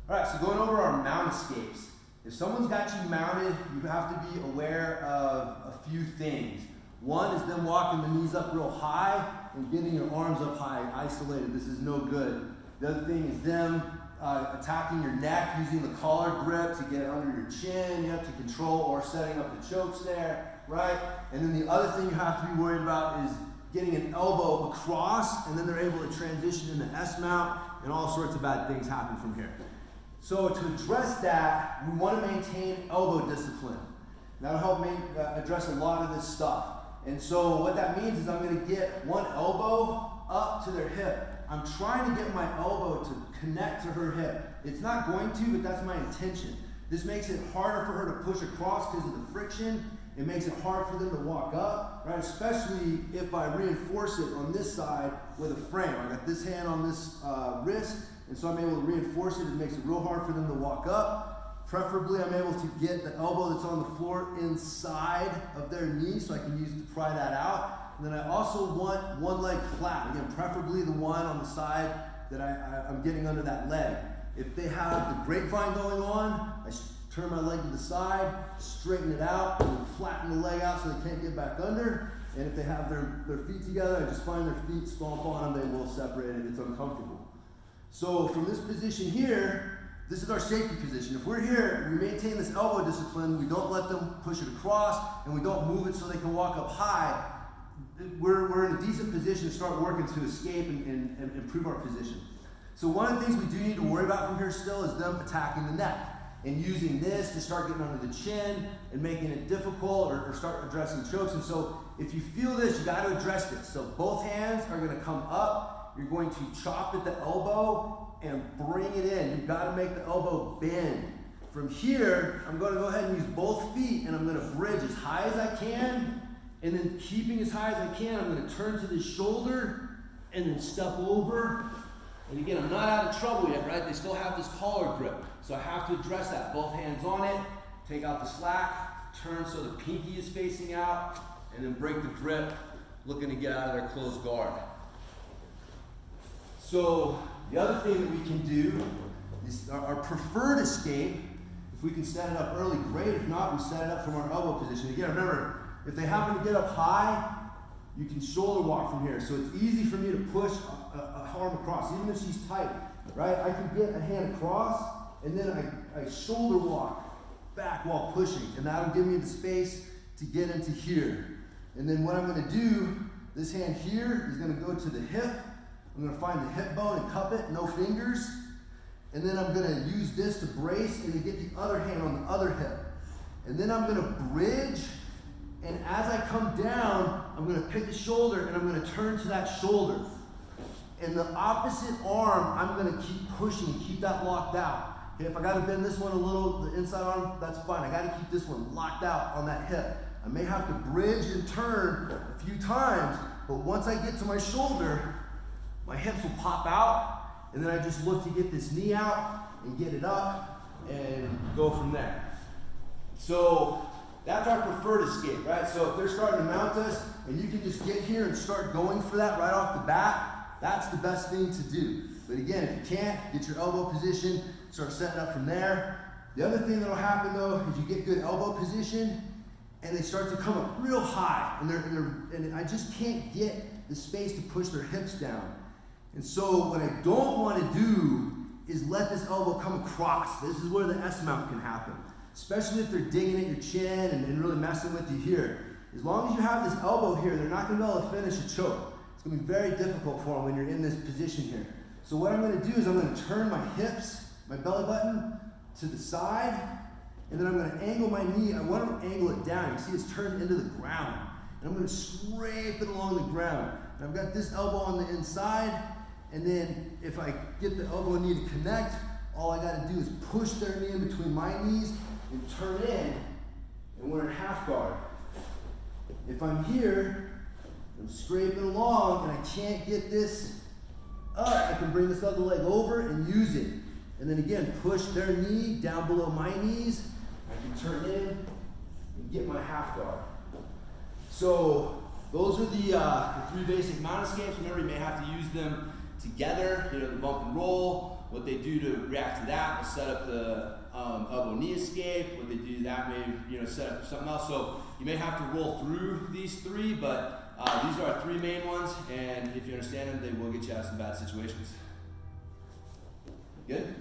All right, so going over our mount escapes. If someone's got you mounted, you have to be aware of a few things. One is them walking the knees up real high and getting your arms up high, isolated. This is no good. The other thing is them attacking your neck, using the collar grip to get it under your chin. You have to control, or setting up the chokes there, right? And then the other thing you have to be worried about is getting an elbow across, and then they're able to transition into S-mount, and all sorts of bad things happen from here. So to address that, we want to maintain elbow discipline. That'll help address a lot of this stuff. And so what that means is I'm going to get one elbow up to their hip. I'm trying to get my elbow to connect to her hip. It's not going to, but that's my intention. This makes it harder for her to push across because of the friction. It makes it hard for them to walk up, right? Especially if I reinforce it on this side with a frame. I got this hand on this wrist, and so I'm able to reinforce it. It makes it real hard for them to walk up. Preferably, I'm able to get the elbow that's on the floor inside of their knee, so I can use to pry that out. And then I also want one leg flat. Again, preferably the one on the side that I'm getting under that leg. If they have the grapevine going on, I turn my leg to the side, straighten it out, and then flatten the leg out so they can't get back under. And if they have their feet together, I just find their feet, stomp on them, they will separate it. It's uncomfortable. So from this position here, this is our safety position. If we're here, we maintain this elbow discipline, we don't let them push it across, and we don't move it so they can walk up high, we're in a decent position to start working to escape and improve our position. So one of the things we do need to worry about from here still is them attacking the neck and using this to start getting under the chin and making it difficult, or start addressing chokes. And so if you feel this, you got to address this. So both hands are going to come up. You're going to chop at the elbow and bring it in. You've got to make the elbow bend. From here, I'm going to go ahead and use both feet, and I'm going to bridge as high as I can, and then keeping as high as I can, I'm going to turn to the shoulder and then step over. And again, I'm not out of trouble yet, right? They still have this collar grip, so I have to address that. Both hands on it, take out the slack, turn so the pinky is facing out, and then break the grip, looking to get out of their closed guard. So the other thing that we can do is our preferred escape. If we can set it up early, great. If not, we set it up from our elbow position. Again, remember, if they happen to get up high, you can shoulder walk from here. So it's easy for me to push a arm across, even if she's tight, right? I can get a hand across, and then I shoulder walk back while pushing, and that'll give me the space to get into here. And then what I'm going to do, this hand here is going to go to the hip. I'm going to find the hip bone and cup it, no fingers. And then I'm going to use this to brace and to get the other hand on the other hip. And then I'm going to bridge, and as I come down, I'm going to pick the shoulder and I'm going to turn to that shoulder. And the opposite arm, I'm going to keep pushing, keep that locked out. Okay, if I got to bend this one a little, the inside arm, that's fine. I got to keep this one locked out on that hip. I may have to bridge and turn a few times, but once I get to my shoulder, my hips will pop out, and then I just look to get this knee out and get it up and go from there. So that's our preferred escape, right? So if they're starting to mount us and you can just get here and start going for that right off the bat, that's the best thing to do. But again, if you can't, get your elbow position, start setting up from there. The other thing that'll happen though is you get good elbow position and they start to come up real high, and I just can't get the space to push their hips down. And so what I don't want to do is let this elbow come across. This is where the S-mount can happen, especially if they're digging at your chin and really messing with you here. As long as you have this elbow here, they're not going to be able to finish a choke. It's going to be very difficult for them when you're in this position here. So what I'm going to do is I'm going to turn my hips, my belly button, to the side, and then I'm going to angle my knee. I want to angle it down. You see it's turned into the ground. And I'm going to scrape it along the ground. And I've got this elbow on the inside, and then if I get the elbow and knee to connect, all I got to do is push their knee in between my knees and turn in, and we're in half guard. If I'm here, I'm scraping along, and I can't get this up, I can bring this other leg over and use it. And then again, push their knee down below my knees. I can turn in and get my half guard. So those are the three basic mount escapes. Remember, you may have to use them together, the bump and roll, What they do to react to that will set up the elbow knee escape. What they do to that may set up something else. So you may have to roll through these three, but these are our three main ones, and if you understand them, they will get you out of some bad situations. Good?